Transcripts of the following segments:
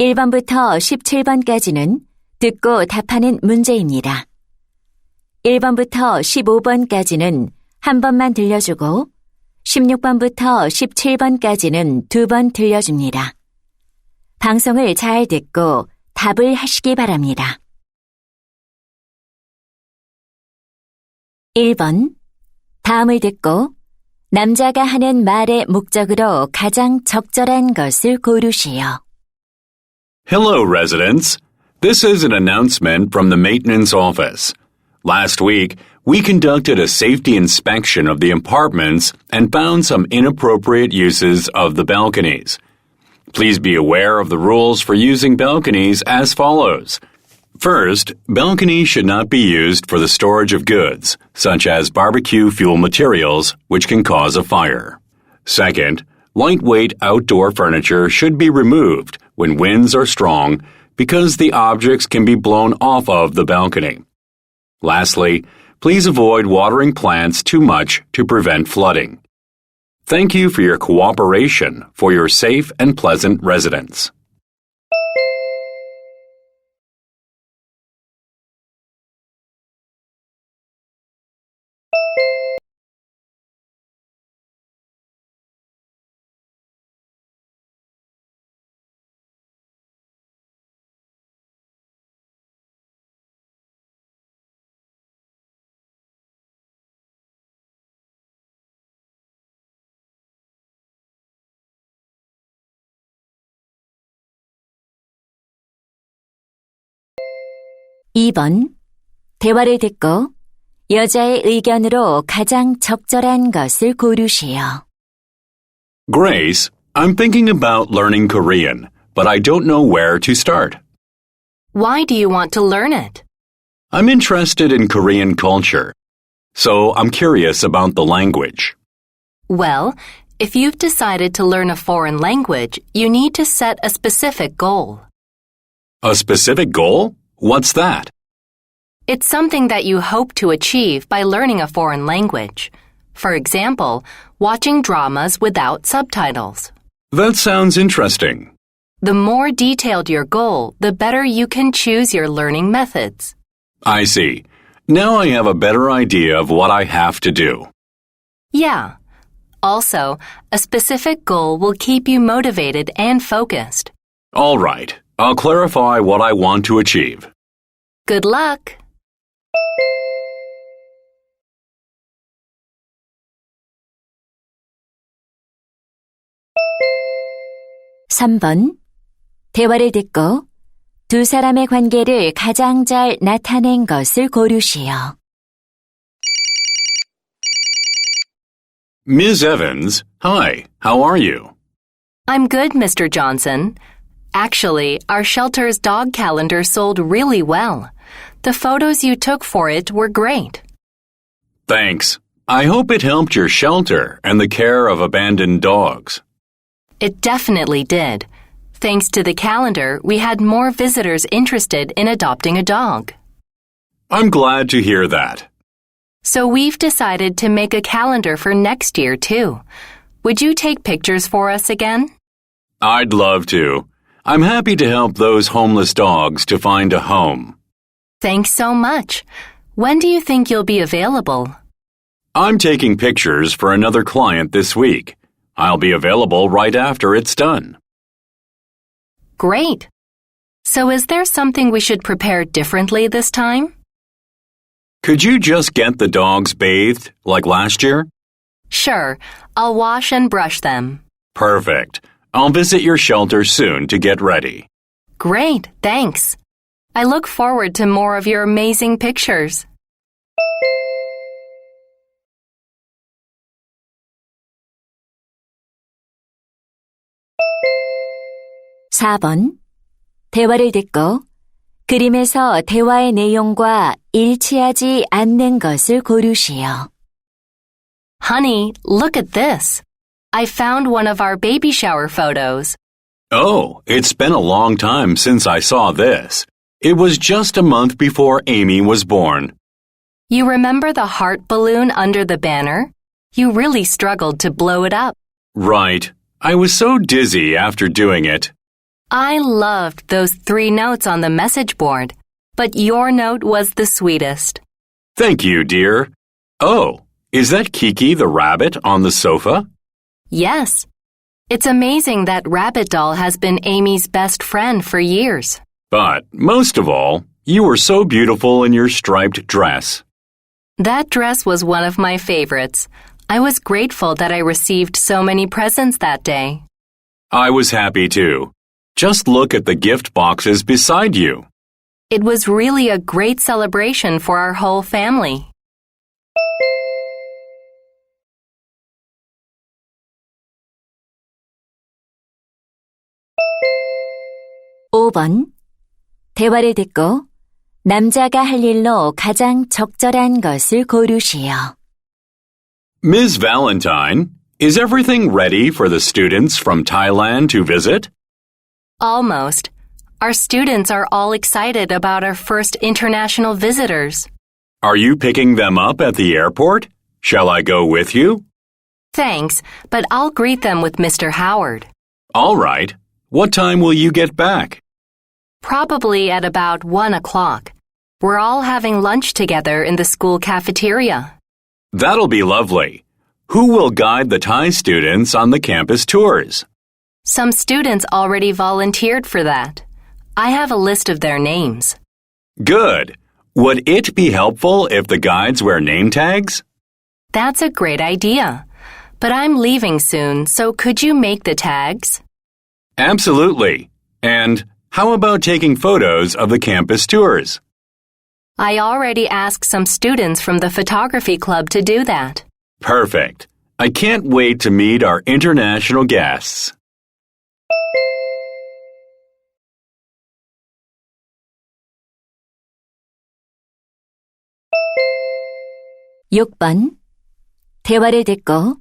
1번부터 17번까지는 듣고 답하는 문제입니다. 1번부터 15번까지는 한 번만 들려주고 16번부터 17번까지는 두 번 들려줍니다. 방송을 잘 듣고 답을 하시기 바랍니다. 1번. 다음을 듣고 남자가 하는 말의 목적으로 가장 적절한 것을 고르시오. Hello, residents. This is an announcement from the maintenance office. Last week, we conducted a safety inspection of the apartments and found some inappropriate uses of the balconies. Please be aware of the rules for using balconies as follows. First, balconies should not be used for the storage of goods, such as barbecue fuel materials, which can cause a fire. Second, lightweight outdoor furniture should be removed when winds are strong because the objects can be blown off of the balcony. Lastly, please avoid watering plants too much to prevent flooding. Thank you for your cooperation for your safe and pleasant residence. (2번) 대화를 듣고 여자의 의견으로 가장 적절한 것을 고르시오. Grace, I'm thinking about learning Korean, but I don't know where to start. Why do you want to learn it? I'm interested in Korean culture, so I'm curious about the language. Well, if you've decided to learn a foreign language, you need to set a specific goal. A specific goal? What's that? It's something that you hope to achieve by learning a foreign language. For example, watching dramas without subtitles. That sounds interesting. The more detailed your goal, the better you can choose your learning methods. I see. Now I have a better idea of what I have to do. Yeah. Also, a specific goal will keep you motivated and focused. All right. I'll clarify what I want to achieve. Good luck! (3번) 대화를 듣고 두 사람의 관계를 가장 잘 나타낸 것을 고르시오. Ms. Evans, hi. How are you? I'm good, Mr. Johnson. Actually, our shelter's dog calendar sold really well. The photos you took for it were great. Thanks. I hope it helped your shelter and the care of abandoned dogs. It definitely did. Thanks to the calendar, we had more visitors interested in adopting a dog. I'm glad to hear that. So we've decided to make a calendar for next year, too. Would you take pictures for us again? I'd love to. I'm happy to help those homeless dogs to find a home. Thanks so much. When do you think you'll be available? I'm taking pictures for another client this week. I'll be available right after it's done. Great. So is there something we should prepare differently this time? Could you just get the dogs bathed like last year? Sure. I'll wash and brush them. Perfect. I'll visit your shelter soon to get ready. Great, thanks. I look forward to more of your amazing pictures. (4번) 대화를 듣고 그림에서 대화의 내용과 일치하지 않는 것을 고르시오. Honey, look at this. I found one of our baby shower photos. Oh, it's been a long time since I saw this. It was just a month before Amy was born. You remember the heart balloon under the banner? You really struggled to blow it up. Right. I was so dizzy after doing it. I loved those 3 notes on the message board, but your note was the sweetest. Thank you, dear. Oh, is that Kiki the rabbit on the sofa? Yes. It's amazing that Rabbit Doll has been Amy's best friend for years. But most of all, you were so beautiful in your striped dress. That dress was one of my favorites. I was grateful that I received so many presents that day. I was happy too. Just look at the gift boxes beside you. It was really a great celebration for our whole family. (5번) 대화를 듣고 남자가 할 일로 가장 적절한 것을 고르시오. Ms. Valentine, is everything ready for the students from Thailand to visit? Almost. Our students are all excited about our first international visitors. Are you picking them up at the airport? Shall I go with you? Thanks, but I'll greet them with Mr. Howard. All right. What time will you get back? Probably at about 1 o'clock. We're all having lunch together in the school cafeteria. That'll be lovely. Who will guide the Thai students on the campus tours? Some students already volunteered for that. I have a list of their names. Good. Would it be helpful if the guides wear name tags? That's a great idea. But I'm leaving soon, so could you make the tags? Absolutely. And how about taking photos of the campus tours? I already asked some students from the photography club to do that. Perfect. I can't wait to meet our international guests. (6번) 대화를 듣고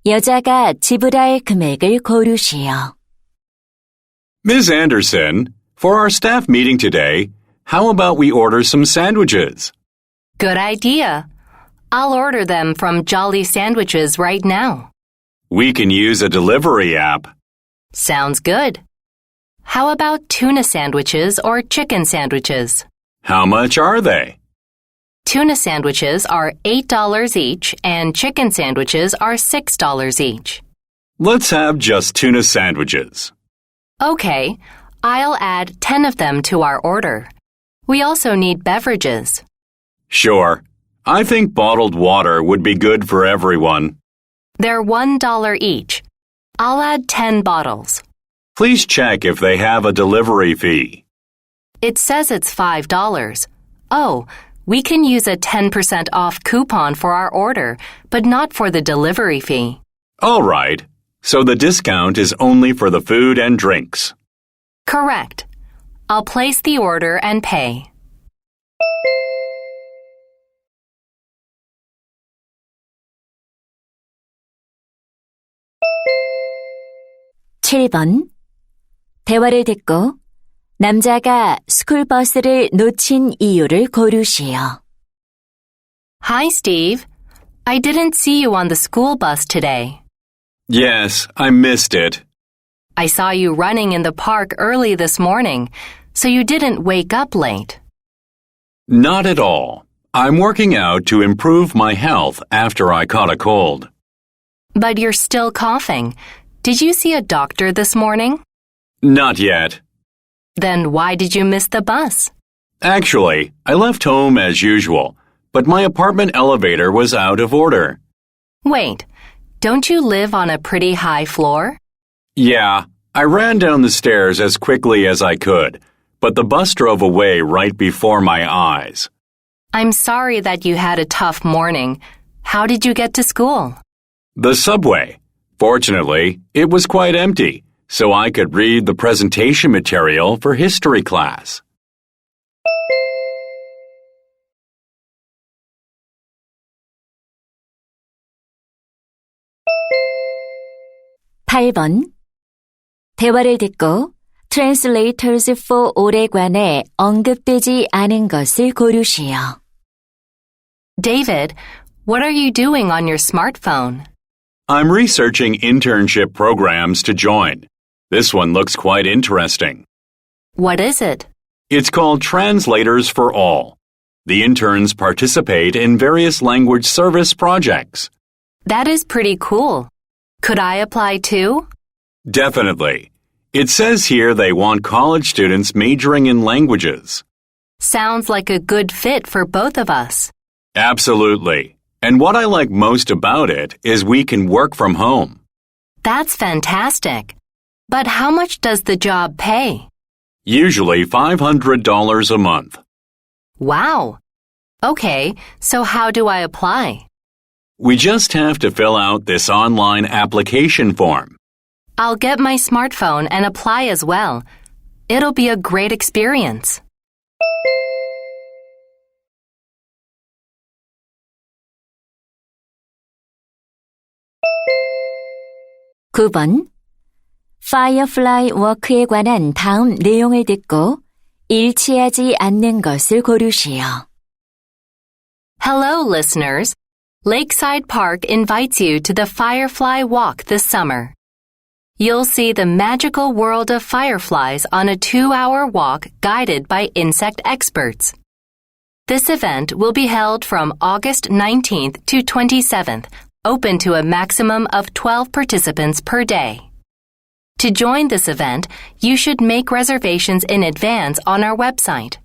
여자가 지불할 금액을 고르시오. Ms. Anderson, for our staff meeting today, how about we order some sandwiches? Good idea. I'll order them from Jolly Sandwiches right now. We can use a delivery app. Sounds good. How about tuna sandwiches or chicken sandwiches? How much are they? Tuna sandwiches are $8 each and chicken sandwiches are $6 each. Let's have just tuna sandwiches. Okay, I'll add 10 of them to our order. We also need beverages. Sure. I think bottled water would be good for everyone. They're $1 each. I'll add 10 bottles. Please check if they have a delivery fee. It says it's $5. Oh, we can use a 10% off coupon for our order, but not for the delivery fee. All right. So the discount is only for the food and drinks. Correct. I'll place the order and pay. (7번) 대화를 듣고 남자가 스쿨버스를 놓친 이유를 고르시오. Hi, Steve. I didn't see you on the school bus today. Yes, I missed it. I saw you running in the park early this morning, so you didn't wake up late. Not at all. I'm working out to improve my health after I caught a cold. But you're still coughing. Did you see a doctor this morning? Not yet. Then why did you miss the bus? Actually, I left home as usual, but my apartment elevator was out of order. Wait, don't you live on a pretty high floor? Yeah, I ran down the stairs as quickly as I could, but the bus drove away right before my eyes. I'm sorry that you had a tough morning. How did you get to school? The subway. Fortunately, it was quite empty, so I could read the presentation material for history class. (8번) 대화를 듣고 Translators for All에 관해 언급되지 않은 것을 고르시오. David, what are you doing on your smartphone? I'm researching internship programs to join. This one looks quite interesting. What is it? It's called Translators for All. The interns participate in various language service projects. That is pretty cool. Could I apply too? Definitely. It says here they want college students majoring in languages. Sounds like a good fit for both of us. Absolutely. And what I like most about it is we can work from home. That's fantastic. But how much does the job pay? Usually $500 a month. Wow. Okay, so how do I apply? We just have to fill out this online application form. I'll get my smartphone and apply as well. It'll be a great experience. (9번) Firefly Walk에 관한 다음 내용을 듣고 일치하지 않는 것을 고르시오. Hello, listeners. Lakeside Park invites you to the Firefly Walk this summer. You'll see the magical world of fireflies on a 2-hour walk guided by insect experts. This event will be held from August 19th to 27th, open to a maximum of 12 participants per day. To join this event, you should make reservations in advance on our website.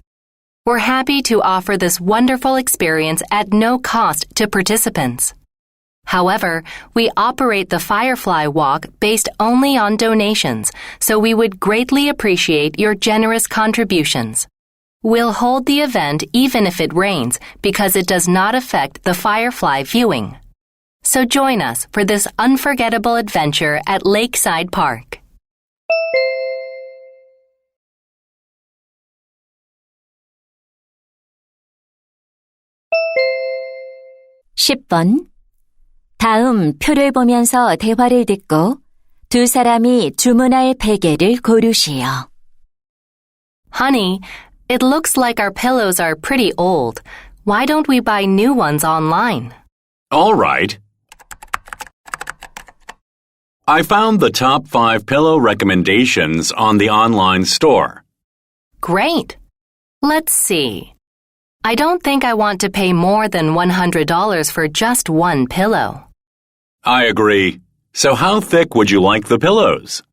We're happy to offer this wonderful experience at no cost to participants. However, we operate the Firefly Walk based only on donations, so we would greatly appreciate your generous contributions. We'll hold the event even if it rains because it does not affect the firefly viewing. So join us for this unforgettable adventure at Lakeside Park. (10번) 다음 표를 보면서 대화를 듣고 두 사람이 주문할 베개를 고르시오. Honey, it looks like our pillows are pretty old. Why don't we buy new ones online? All right. I found the top 5 pillow recommendations on the online store. Great. Let's see. I don't think I want to pay more than $100 for just one pillow. I agree. So how thick would you like the pillows?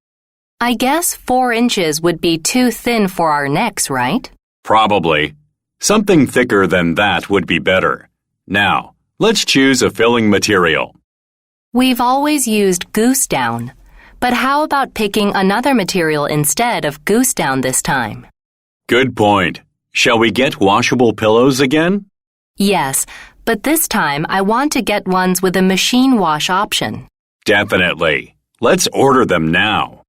I guess 4 inches would be too thin for our necks, right? Probably. Something thicker than that would be better. Now, let's choose a filling material. We've always used goose down. But how about picking another material instead of goose down this time? Good point. Shall we get washable pillows again? Yes, but this time I want to get ones with a machine wash option. Definitely. Let's order them now.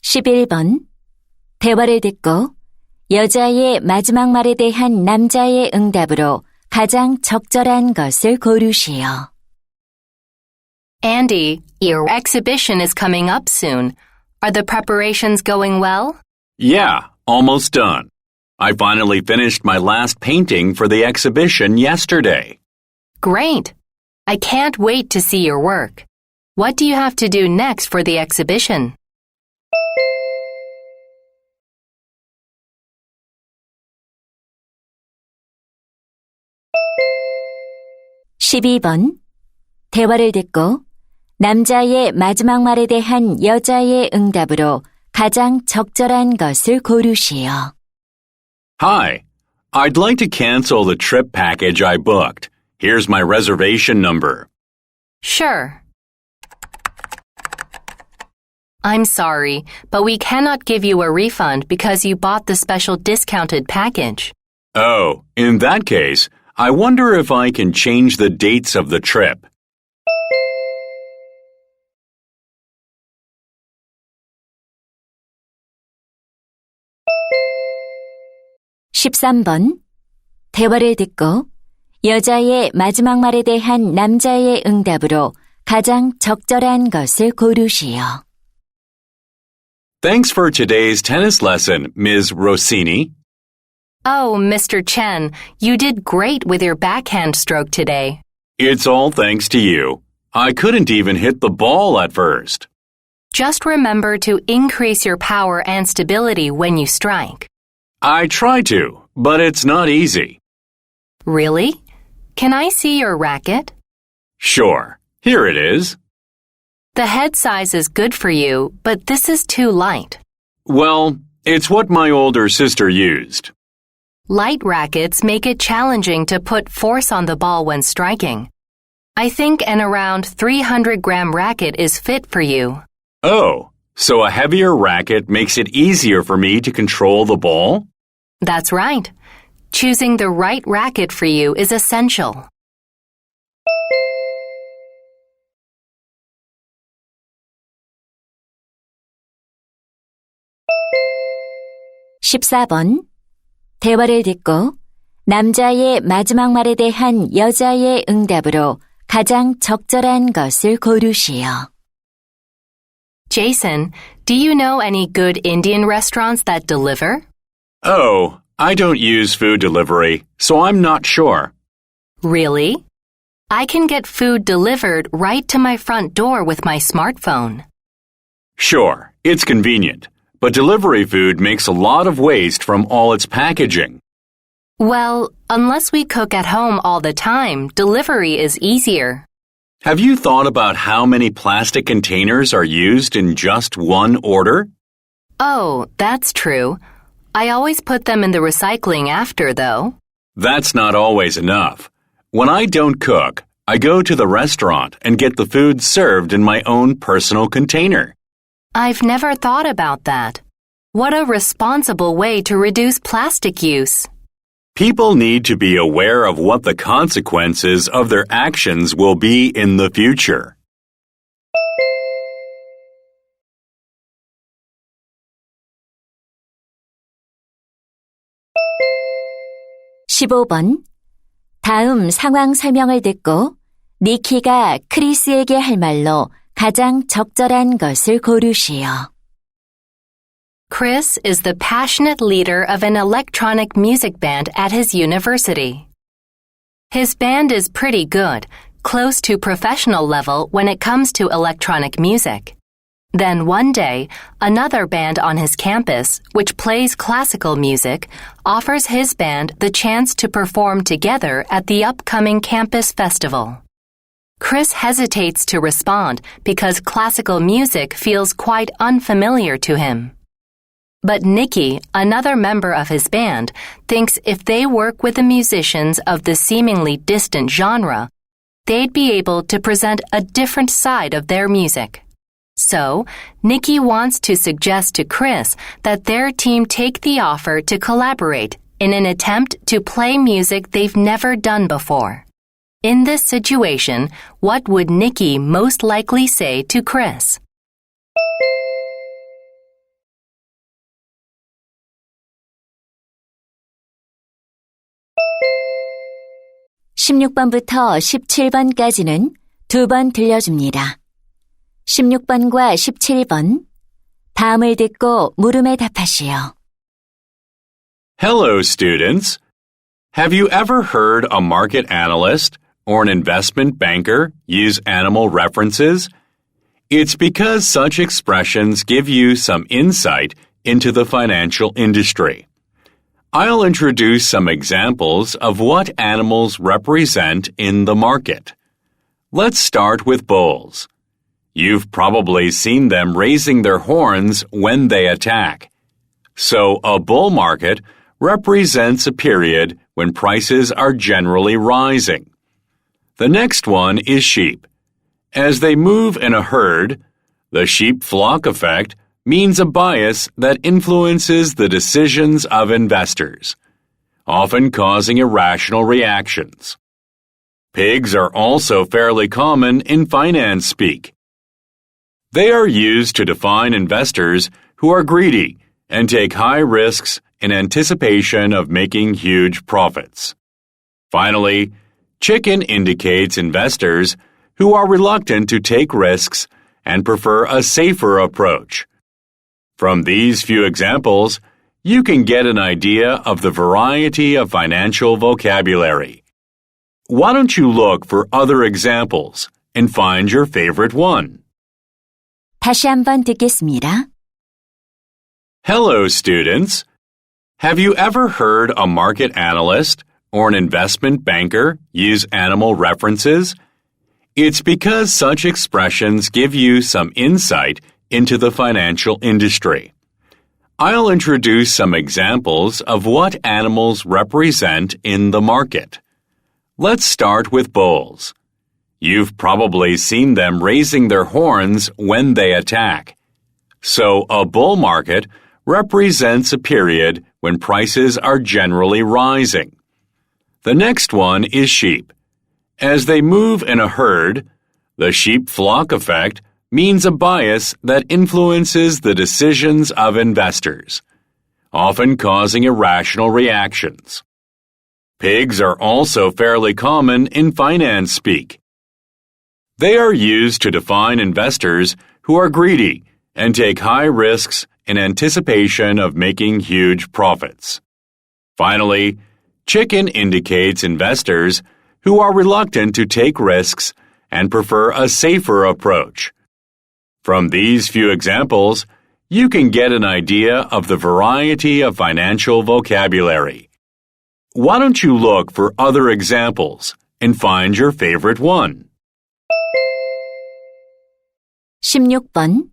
(11번) 대화를 듣고 여자의 마지막 말에 대한 남자의 응답으로 가장 적절한 것을 고르시오. Andy, your exhibition is coming up soon. Are the preparations going well? Yeah, almost done. I finally finished my last painting for the exhibition yesterday. Great. I can't wait to see your work. What do you have to do next for the exhibition? (12번) 대화를 듣고 남자의 마지막 말에 대한 여자의 응답으로 가장 적절한 것을 고르시오. Hi, I'd like to cancel the trip package I booked. Here's my reservation number. Sure. I'm sorry, but we cannot give you a refund because you bought the special discounted package. Oh, in that case, I wonder if I can change the dates of the trip. (13번) 대화를 듣고 여자의 마지막 말에 대한 남자의 응답으로 가장 적절한 것을 고르시오. Thanks for today's tennis lesson, Ms. Rossini. Oh, Mr. Chen, you did great with your backhand stroke today. It's all thanks to you. I couldn't even hit the ball at first. Just remember to increase your power and stability when you strike. I try to, but it's not easy. Really? Can I see your racket? Sure, here it is. The head size is good for you, but this is too light. Well, it's what my older sister used. Light rackets make it challenging to put force on the ball when striking. I think an around 300-gram racket is fit for you. Oh, so a heavier racket makes it easier for me to control the ball? That's right. Choosing the right racket for you is essential. (14번) 대화를 듣고 남자의 마지막 말에 대한 여자의 응답으로 가장 적절한 것을 고르시오. Jason, do you know any good Indian restaurants that deliver? Oh, I don't use food delivery, so I'm not sure. Really? I can get food delivered right to my front door with my smartphone. Sure, it's convenient, but delivery food makes a lot of waste from all its packaging. Well, unless we cook at home all the time, delivery is easier. Have you thought about how many plastic containers are used in just one order? Oh, that's true. I always put them in the recycling after, though. That's not always enough. When I don't cook, I go to the restaurant and get the food served in my own personal container. I've never thought about that. What a responsible way to reduce plastic use. People need to be aware of what the consequences of their actions will be in the future. (15번) 다음 상황 설명을 듣고 니키가 크리스에게 할 말로 가장 적절한 것을 고르시오. Chris is the passionate leader of an electronic music band at his university. His band is pretty good, close to professional level when it comes to electronic music. Then one day, another band on his campus, which plays classical music, offers his band the chance to perform together at the upcoming campus festival. Chris hesitates to respond because classical music feels quite unfamiliar to him. But Nikki, another member of his band, thinks if they work with the musicians of the seemingly distant genre, they'd be able to present a different side of their music. So, Nikki wants to suggest to Chris that their team take the offer to collaborate in an attempt to play music they've never done before. In this situation, what would Nikki most likely say to Chris? (16번부터 17번까지는 2번 들려줍니다. 16번과 17번 다음을 듣고 물음에 답하시오. Hello, students. Have you ever heard a market analyst or an investment banker use animal references? It's because such expressions give you some insight into the financial industry. I'll introduce some examples of what animals represent in the market. Let's start with bulls. You've probably seen them raising their horns when they attack. So a bull market represents a period when prices are generally rising. The next one is sheep. As they move in a herd, the sheep flock effect means a bias that influences the decisions of investors, often causing irrational reactions. Pigs are also fairly common in finance speak. They are used to define investors who are greedy and take high risks in anticipation of making huge profits. Finally, chicken indicates investors who are reluctant to take risks and prefer a safer approach. From these few examples, you can get an idea of the variety of financial vocabulary. Why don't you look for other examples and find your favorite one? 다시 한번 듣겠습니다. Hello, students. Have you ever heard a market analyst or an investment banker use animal references? It's because such expressions give you some insight into the financial industry. I'll introduce some examples of what animals represent in the market. Let's start with bulls. You've probably seen them raising their horns when they attack. So a bull market represents a period when prices are generally rising. The next one is sheep. As they move in a herd, the sheep flock effect means a bias that influences the decisions of investors, often causing irrational reactions. Pigs are also fairly common in finance speak. They are used to define investors who are greedy and take high risks in anticipation of making huge profits. Finally, chicken indicates investors who are reluctant to take risks and prefer a safer approach. From these few examples, you can get an idea of the variety of financial vocabulary. Why don't you look for other examples and find your favorite one? 16번.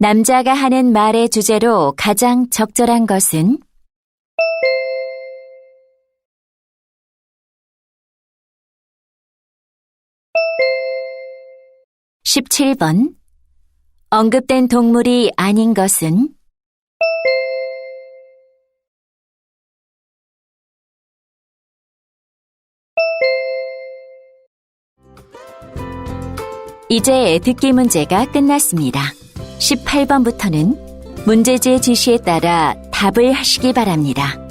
남자가 하는 말의 주제로 가장 적절한 것은? 17번. 언급된 동물이 아닌 것은? '이제 듣기 문제가 끝났습니다. 18번부터는 문제지의 지시에 따라 답을 하시기 바랍니다.